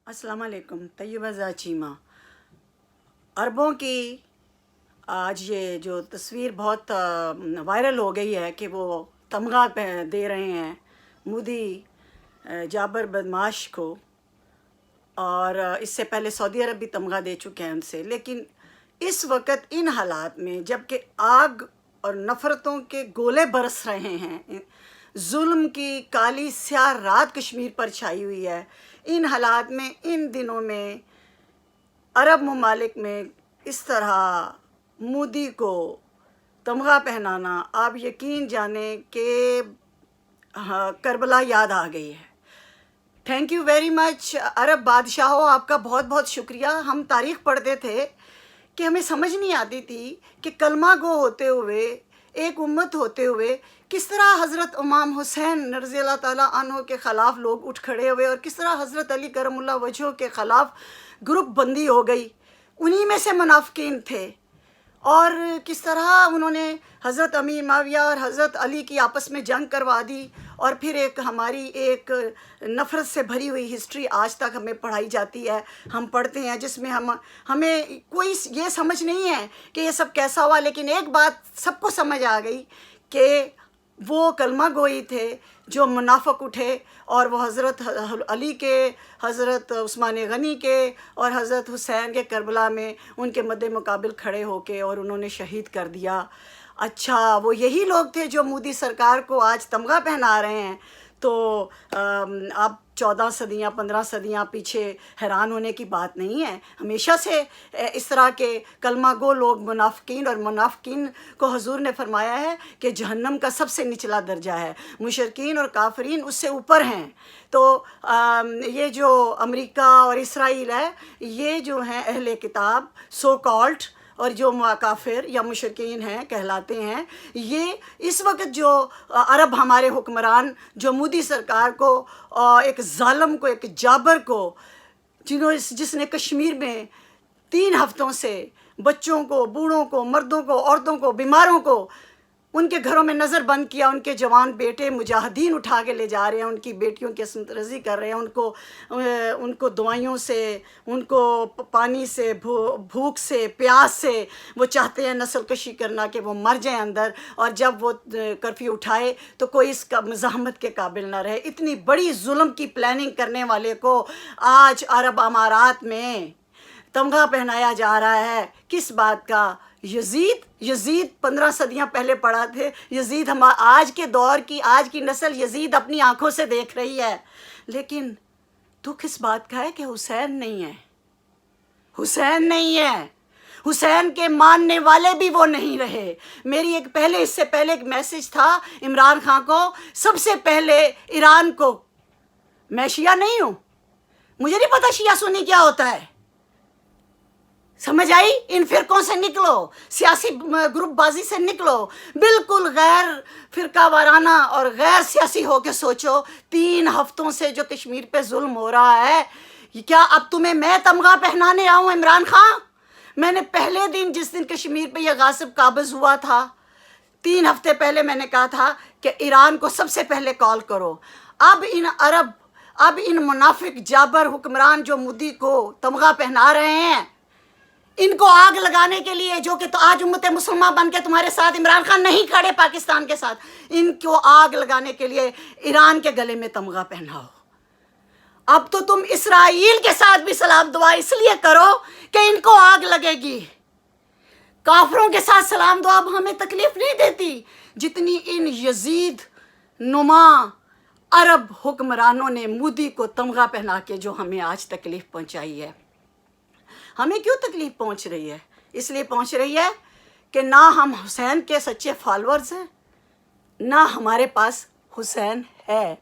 अस्सलाम वालेकुम। तैयबा ज़ाचीमा अरबों की आज ये जो तस्वीर बहुत वायरल हो गई है कि वो तमगा दे रहे हैं मोदी जाबर बदमाश को, और इससे पहले सऊदी अरब भी तमगा दे चुके हैं उनसे। लेकिन इस वक्त इन हालात में जबकि आग और नफ़रतों के गोले बरस रहे हैं, जुल्म की काली स्याह रात कश्मीर पर छाई हुई है, इन हालात में इन दिनों में अरब ममालिक में इस तरह मोदी को तमगा पहनाना, आप यकीन जाने कि करबला याद आ गई है। थैंक यू वेरी मच अरब बादशाहों, आपका बहुत बहुत शुक्रिया। हम तारीख़ पढ़ते थे कि हमें समझ नहीं आती थी कि कलमा गो होते हुए, एक उम्मत होते हुए, किस तरह हज़रत इमाम हुसैन रज़ी अल्लाह ताला अन्हु के ख़िलाफ़ लोग उठ खड़े हुए और किस तरह हज़रत अली करमुल्लाह वजहो के ख़िलाफ़ ग्रुप बंदी हो गई। उन्हीं में से मुनाफ़िकीन थे, और किस तरह उन्होंने हज़रत अमीर माविया और हज़रत अली की आपस में जंग करवा दी। और फिर एक हमारी एक नफ़रत से भरी हुई हिस्ट्री आज तक हमें पढ़ाई जाती है, हम पढ़ते हैं, जिसमें हमें कोई ये समझ नहीं है कि ये सब कैसा हुआ। लेकिन एक बात सबको समझ आ गई कि वो कलमा गोई थे जो मुनाफिक उठे, और वो हज़रत अली के, हज़रत उस्मान गनी के और हज़रत हुसैन के करबला में उनके मद्दे मुकाबिल खड़े होके और उन्होंने शहीद कर दिया। अच्छा, वो यही लोग थे जो मोदी सरकार को आज तमगा पहना रहे हैं। तो आप 14 सदियाँ 15 सदियाँ पीछे हैरान होने की बात नहीं है। हमेशा से इस तरह के कलमा गो लोग मुनाफिकीन, और मुनाफिकीन को हुजूर ने फरमाया है कि जहन्नम का सबसे निचला दर्जा है, मुशरिकीन और काफिरीन उससे ऊपर हैं। तो ये जो अमेरिका और इसराइल है, ये जो हैं अहले किताब सो कॉल्ड, और जो काफिर या मुशरिकीन हैं कहलाते हैं, ये इस वक्त जो अरब हमारे हुक्मरान जो मोदी सरकार को, एक ज़ालिम को, एक जाबर को, जिसने कश्मीर में 3 हफ्तों से बच्चों को, बूढ़ों को, मर्दों को, औरतों को, बीमारों को उनके घरों में नज़र बंद किया, उनके जवान बेटे मुजाहिदीन उठा के ले जा रहे हैं, उनकी बेटियों की असमत रज़ी कर रहे हैं, उनको दवाइयों से, उनको पानी से, भूख से, प्यास से वो चाहते हैं नस्ल कशी करना कि वो मर जाएं अंदर, और जब वो कर्फ्यू उठाए तो कोई इसका मज़ाहमत के काबिल ना रहे। इतनी बड़ी जुल्म की प्लानिंग करने वाले को आज अरब अमारात में तमगा पहनाया जा रहा है। किस बात का? यजीद 15 सदियाँ पहले पढ़ा थे। यजीद हम आज के दौर की, आज की नस्ल यजीद अपनी आंखों से देख रही है। लेकिन दुख इस बात का है कि हुसैन नहीं है, हुसैन नहीं है, हुसैन के मानने वाले भी वो नहीं रहे। मेरी इससे पहले एक मैसेज था इमरान खान को, सबसे पहले ईरान को, मैं शिया नहीं हूँ, मुझे नहीं पता शिया सुन्नी क्या होता है, समझ आई? इन फिरकों से निकलो, सियासी ग्रुप बाजी से निकलो, बिल्कुल गैर फिरका वाराना और गैर सियासी होके सोचो। 3 हफ्तों से जो कश्मीर पे जुल्म हो रहा है, क्या अब तुम्हें मैं तमगा पहनाने आऊँ इमरान खान? मैंने पहले दिन, जिस दिन कश्मीर पे यह गासिब काबिज हुआ था, 3 हफ्ते पहले मैंने कहा था कि ईरान को सबसे पहले कॉल करो। अब इन मुनाफिक जाबर हुक्मरान जो मोदी को तमगा पहना रहे हैं, इनको आग लगाने के लिए, जो कि तो आज उम्मत मुसलमान बन के तुम्हारे साथ इमरान खान नहीं खड़े पाकिस्तान के साथ, इनको आग लगाने के लिए ईरान के गले में तमगा पहनाओ। अब तो तुम इसराइल के साथ भी सलाम दुआ इसलिए करो कि इनको आग लगेगी। काफिरों के साथ सलाम दुआ अब हमें तकलीफ नहीं देती जितनी इन यजीद नुमा अरब हुक्मरानों ने मोदी को तमगा पहना के जो हमें आज तकलीफ पहुंचाई है। हमें क्यों तकलीफ पहुंच रही है? इसलिए पहुंच रही है कि ना हम हुसैन के सच्चे फॉलोअर्स हैं, ना हमारे पास हुसैन है।